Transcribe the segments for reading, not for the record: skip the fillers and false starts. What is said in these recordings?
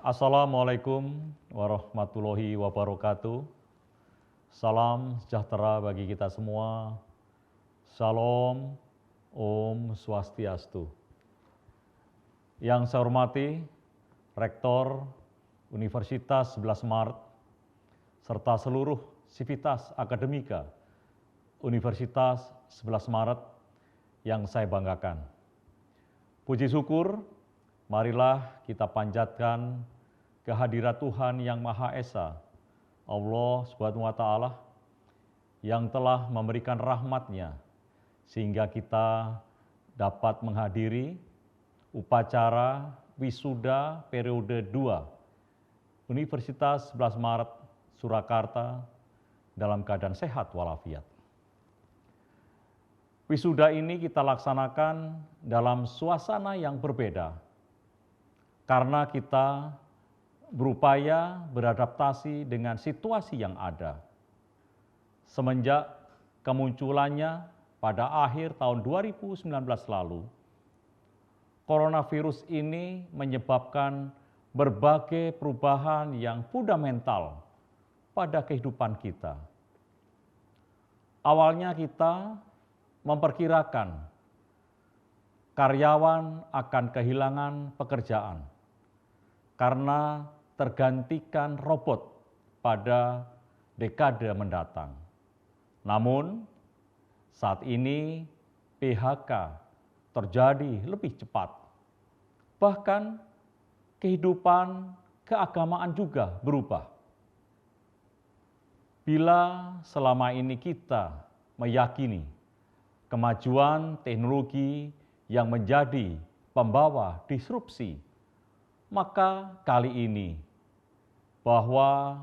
Assalamualaikum warahmatullahi wabarakatuh. Salam sejahtera bagi kita semua. Shalom, Om Swastiastu. Yang saya hormati Rektor Universitas 11 Maret serta seluruh sivitas akademika Universitas 11 Maret yang saya banggakan. Puji syukur, marilah kita panjatkan kehadirat Tuhan Yang Maha Esa, Allah Subhanahu wa Ta'ala, yang telah memberikan rahmat-Nya sehingga kita dapat menghadiri upacara wisuda periode 2 Universitas 11 Maret Surakarta dalam keadaan sehat walafiat. Wisuda ini kita laksanakan dalam suasana yang berbeda, karena kita berupaya beradaptasi dengan situasi yang ada. Semenjak kemunculannya pada akhir tahun 2019 lalu, coronavirus ini menyebabkan berbagai perubahan yang fundamental pada kehidupan kita. Awalnya kita memperkirakan karyawan akan kehilangan pekerjaan karena tergantikan robot pada dekade mendatang. Namun, saat ini PHK terjadi lebih cepat. Bahkan kehidupan keagamaan juga berubah. Bila selama ini kita meyakini kemajuan teknologi yang menjadi pembawa disrupsi, maka kali ini bahwa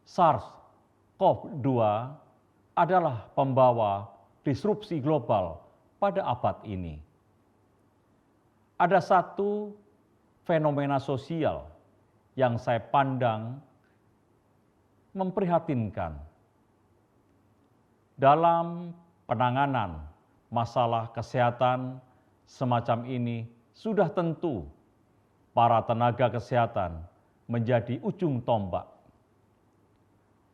SARS-CoV-2 adalah pembawa disrupsi global pada abad ini. Ada satu fenomena sosial yang saya pandang memprihatinkan. Dalam penanganan masalah kesehatan semacam ini, sudah tentu para tenaga kesehatan menjadi ujung tombak.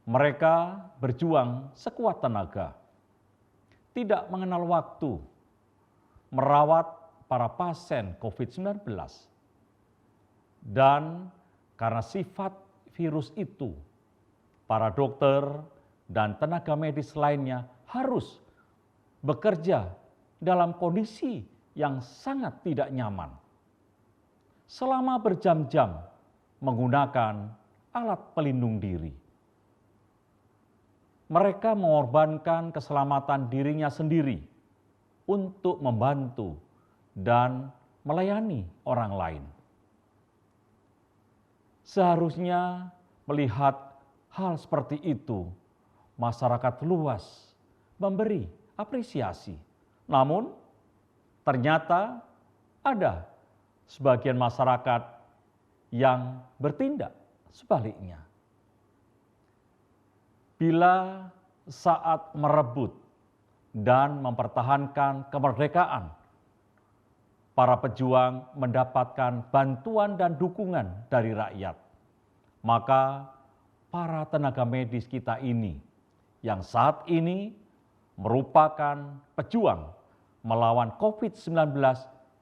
Mereka berjuang sekuat tenaga, tidak mengenal waktu, merawat para pasien COVID-19. Dan karena sifat virus itu, para dokter dan tenaga medis lainnya harus bekerja dalam kondisi yang sangat tidak nyaman. Selama berjam-jam menggunakan alat pelindung diri. Mereka mengorbankan keselamatan dirinya sendiri untuk membantu dan melayani orang lain. Seharusnya melihat hal seperti itu, masyarakat luas memberi apresiasi. Namun, ternyata ada sebagian masyarakat yang bertindak sebaliknya. Bila saat merebut dan mempertahankan kemerdekaan, para pejuang mendapatkan bantuan dan dukungan dari rakyat, maka para tenaga medis kita ini yang saat ini merupakan pejuang melawan COVID-19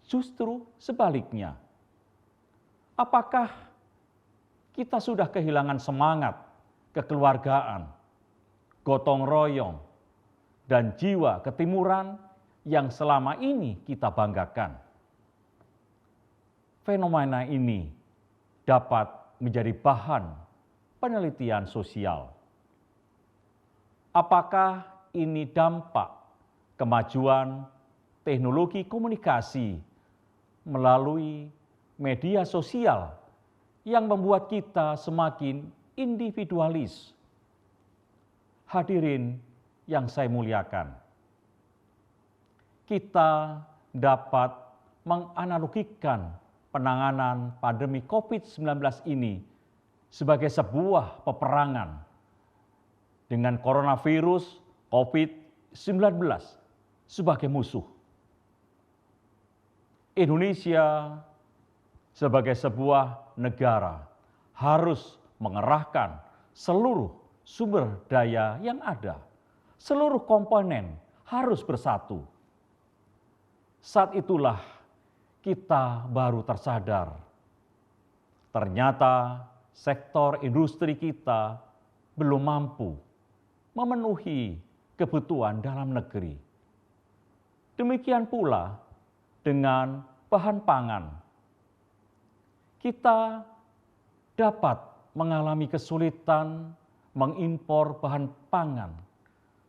justru sebaliknya. Apakah kita sudah kehilangan semangat kekeluargaan, gotong royong, dan jiwa ketimuran yang selama ini kita banggakan? Fenomena ini dapat menjadi bahan penelitian sosial. Apakah ini dampak kemajuan teknologi komunikasi melalui media sosial yang membuat kita semakin individualis? Hadirin yang saya muliakan, kita dapat menganalogikan penanganan pandemi COVID-19 ini sebagai sebuah peperangan dengan coronavirus COVID-19 sebagai musuh. Indonesia sebagai sebuah negara harus mengerahkan seluruh sumber daya yang ada. Seluruh komponen harus bersatu. Saat itulah kita baru tersadar, ternyata sektor industri kita belum mampu memenuhi kebutuhan dalam negeri. Demikian pula dengan bahan pangan. Kita dapat mengalami kesulitan mengimpor bahan pangan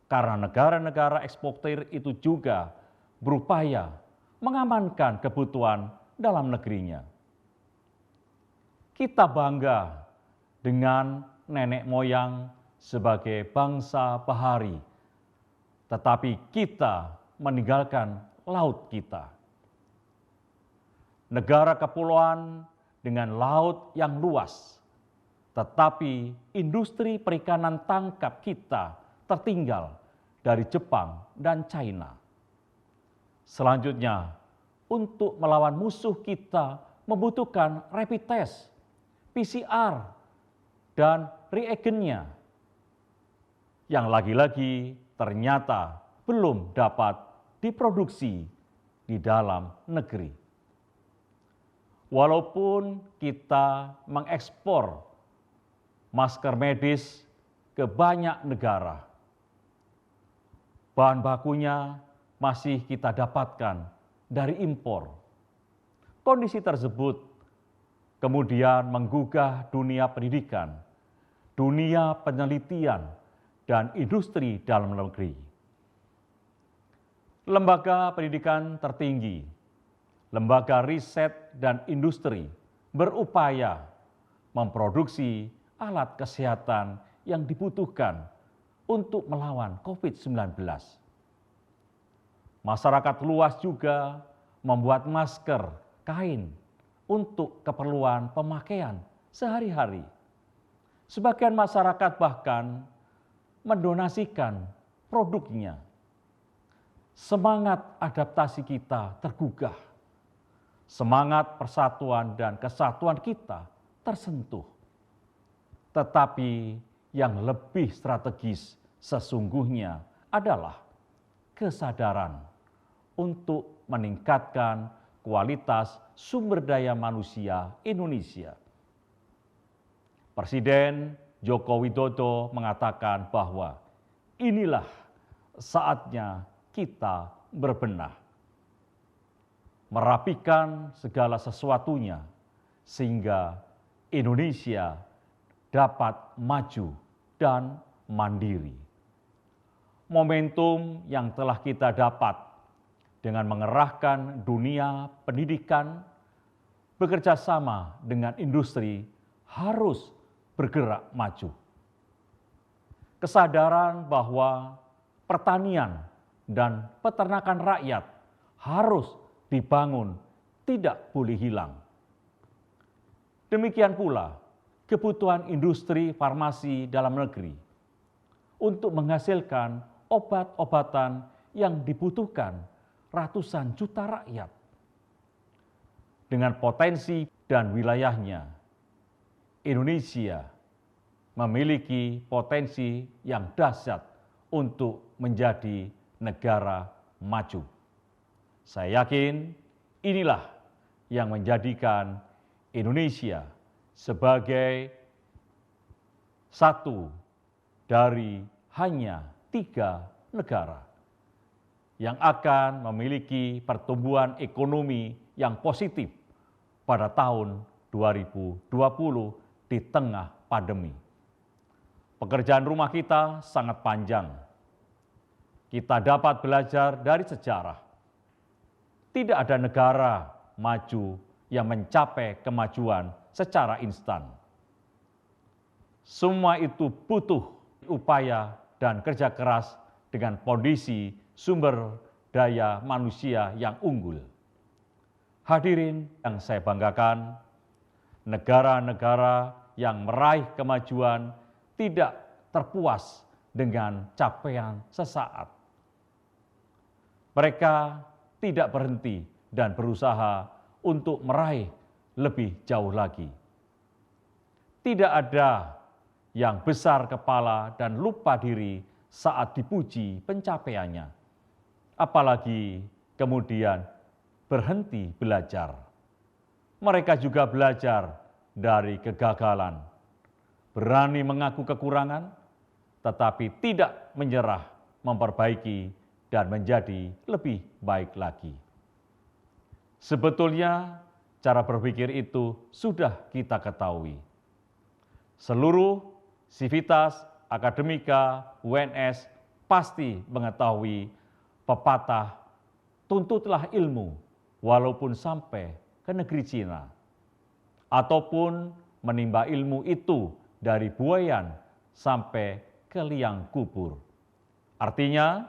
karena negara-negara eksportir itu juga berupaya mengamankan kebutuhan dalam negerinya. Kita bangga dengan nenek moyang sebagai bangsa bahari, tetapi kita meninggalkan laut kita. Negara kepulauan dengan laut yang luas, tetapi industri perikanan tangkap kita tertinggal dari Jepang dan China. Selanjutnya, untuk melawan musuh kita membutuhkan rapid test, PCR, dan reagennya, yang lagi-lagi ternyata belum dapat diproduksi di dalam negeri. Walaupun kita mengekspor masker medis ke banyak negara, bahan bakunya masih kita dapatkan dari impor. Kondisi tersebut kemudian menggugah dunia pendidikan, dunia penelitian, dan industri dalam negeri. Lembaga pendidikan tertinggi, lembaga riset dan industri berupaya memproduksi alat kesehatan yang dibutuhkan untuk melawan COVID-19. Masyarakat luas juga membuat masker kain untuk keperluan pemakaian sehari-hari. Sebagian masyarakat bahkan mendonasikan produknya. Semangat adaptasi kita tergugah. Semangat persatuan dan kesatuan kita tersentuh. Tetapi yang lebih strategis sesungguhnya adalah kesadaran untuk meningkatkan kualitas sumber daya manusia Indonesia. Presiden Joko Widodo mengatakan bahwa inilah saatnya kita berbenah, merapikan segala sesuatunya sehingga Indonesia dapat maju dan mandiri. Momentum yang telah kita dapat dengan mengerahkan dunia pendidikan bekerja sama dengan industri harus bergerak maju. Kesadaran bahwa pertanian dan peternakan rakyat harus dibangun tidak boleh hilang. Demikian pula kebutuhan industri farmasi dalam negeri untuk menghasilkan obat-obatan yang dibutuhkan ratusan juta rakyat. Dengan potensi dan wilayahnya, Indonesia memiliki potensi yang dahsyat untuk menjadi negara maju. Saya yakin inilah yang menjadikan Indonesia sebagai satu dari hanya 3 negara yang akan memiliki pertumbuhan ekonomi yang positif pada tahun 2020 di tengah pandemi. Pekerjaan rumah kita sangat panjang. Kita dapat belajar dari sejarah. Tidak ada negara maju yang mencapai kemajuan secara instan. Semua itu butuh upaya dan kerja keras dengan kondisi sumber daya manusia yang unggul. Hadirin yang saya banggakan, negara-negara yang meraih kemajuan tidak terpuas dengan capaian sesaat. Mereka tidak berhenti dan berusaha untuk meraih lebih jauh lagi. Tidak ada yang besar kepala dan lupa diri saat dipuji pencapaiannya, apalagi kemudian berhenti belajar. Mereka juga belajar dari kegagalan, berani mengaku kekurangan, tetapi tidak menyerah memperbaiki dan menjadi lebih baik lagi. Sebetulnya cara berpikir itu sudah kita ketahui. Seluruh sivitas akademika UNS pasti mengetahui pepatah tuntutlah ilmu walaupun sampai ke negeri Cina, ataupun menimba ilmu itu dari buayan sampai ke liang kubur. Artinya,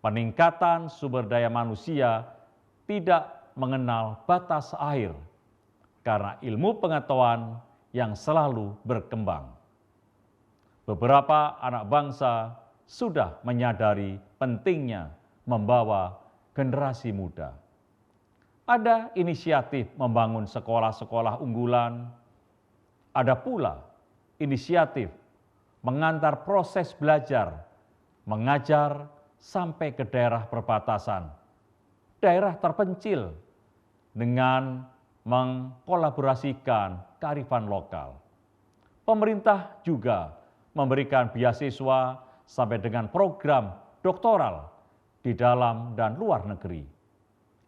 peningkatan sumber daya manusia tidak mengenal batas akhir karena ilmu pengetahuan yang selalu berkembang. Beberapa anak bangsa sudah menyadari pentingnya membawa generasi muda. Ada inisiatif membangun sekolah-sekolah unggulan, ada pula inisiatif mengantar proses belajar, mengajar sampai ke daerah perbatasan, daerah terpencil dengan mengkolaborasikan kearifan lokal. Pemerintah juga memberikan beasiswa sampai dengan program doktoral di dalam dan luar negeri.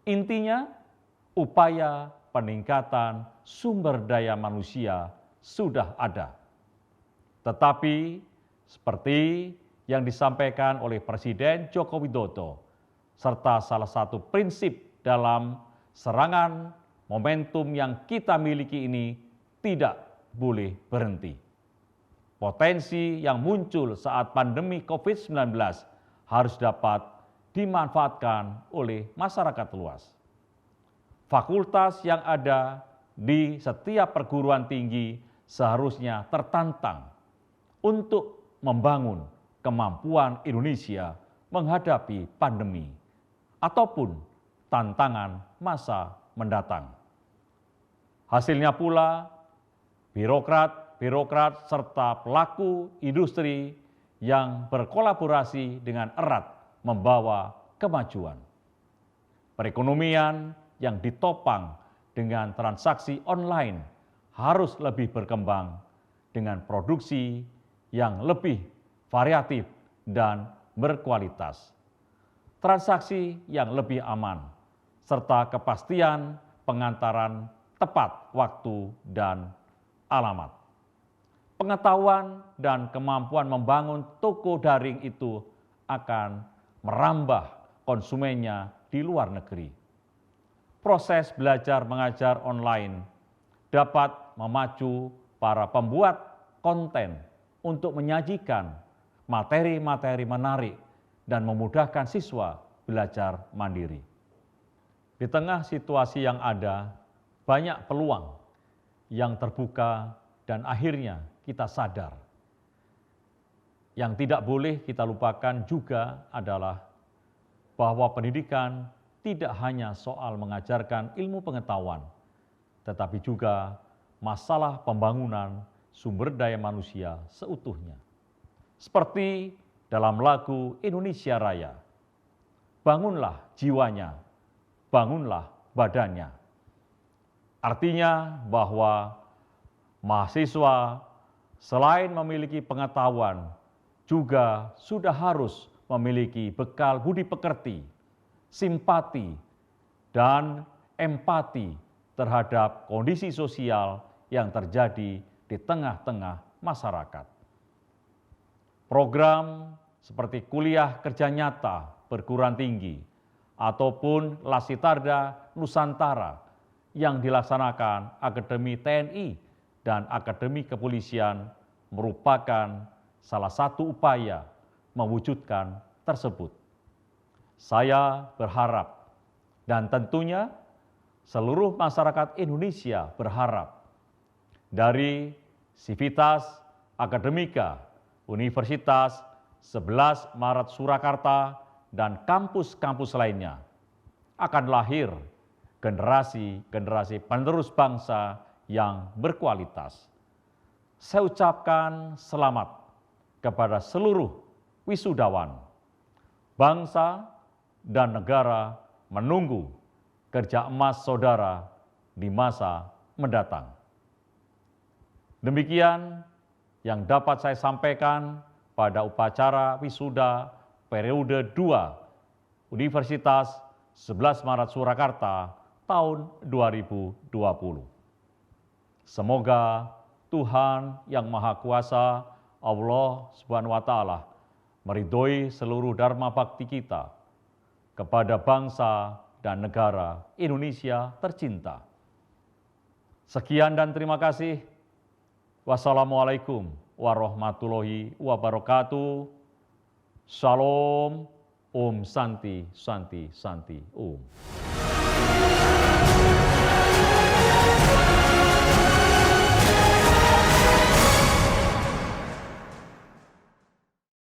Intinya, upaya peningkatan sumber daya manusia sudah ada. Tetapi seperti yang disampaikan oleh Presiden Joko Widodo, serta salah satu prinsip dalam serangan momentum yang kita miliki ini tidak boleh berhenti. Potensi yang muncul saat pandemi COVID-19 harus dapat dimanfaatkan oleh masyarakat luas. Fakultas yang ada di setiap perguruan tinggi seharusnya tertantang untuk membangun kemampuan Indonesia menghadapi pandemi ataupun tantangan masa mendatang. Hasilnya pula, birokrat serta pelaku industri yang berkolaborasi dengan erat membawa kemajuan. Perekonomian yang ditopang dengan transaksi online harus lebih berkembang dengan produksi yang lebih variatif dan berkualitas. Transaksi yang lebih aman, serta kepastian pengantaran tepat waktu dan alamat. Pengetahuan dan kemampuan membangun toko daring itu akan merambah konsumennya di luar negeri. Proses belajar mengajar online dapat memacu para pembuat konten untuk menyajikan materi-materi menarik dan memudahkan siswa belajar mandiri. Di tengah situasi yang ada, banyak peluang yang terbuka dan akhirnya kita sadar. Yang tidak boleh kita lupakan juga adalah bahwa pendidikan tidak hanya soal mengajarkan ilmu pengetahuan, tetapi juga masalah pembangunan sumber daya manusia seutuhnya. Seperti dalam lagu Indonesia Raya, bangunlah jiwanya, bangunlah badannya. Artinya bahwa mahasiswa selain memiliki pengetahuan, juga sudah harus memiliki bekal budi pekerti, simpati, dan empati terhadap kondisi sosial yang terjadi di tengah-tengah masyarakat. Program seperti kuliah kerja nyata perguruan tinggi ataupun Lasitarda Nusantara yang dilaksanakan Akademi TNI dan Akademi Kepolisian merupakan salah satu upaya mewujudkan tersebut. Saya berharap dan tentunya seluruh masyarakat Indonesia berharap dari Sivitas Akademika Universitas 11 Maret Surakarta dan kampus-kampus lainnya akan lahir generasi penerus bangsa yang berkualitas. Saya ucapkan selamat kepada seluruh wisudawan. Bangsa dan negara menunggu kerja emas saudara di masa mendatang. Demikian yang dapat saya sampaikan pada upacara wisuda periode 2 Universitas 11 Maret Surakarta tahun 2020. Semoga Tuhan yang Maha Kuasa, Allah Subhanahu wa Ta'ala, meridhoi seluruh dharma bakti kita kepada bangsa dan negara Indonesia tercinta. Sekian dan terima kasih. Wassalamualaikum warahmatullahi wabarakatuh. Shalom, Om Santi, Santi, Santi, Om.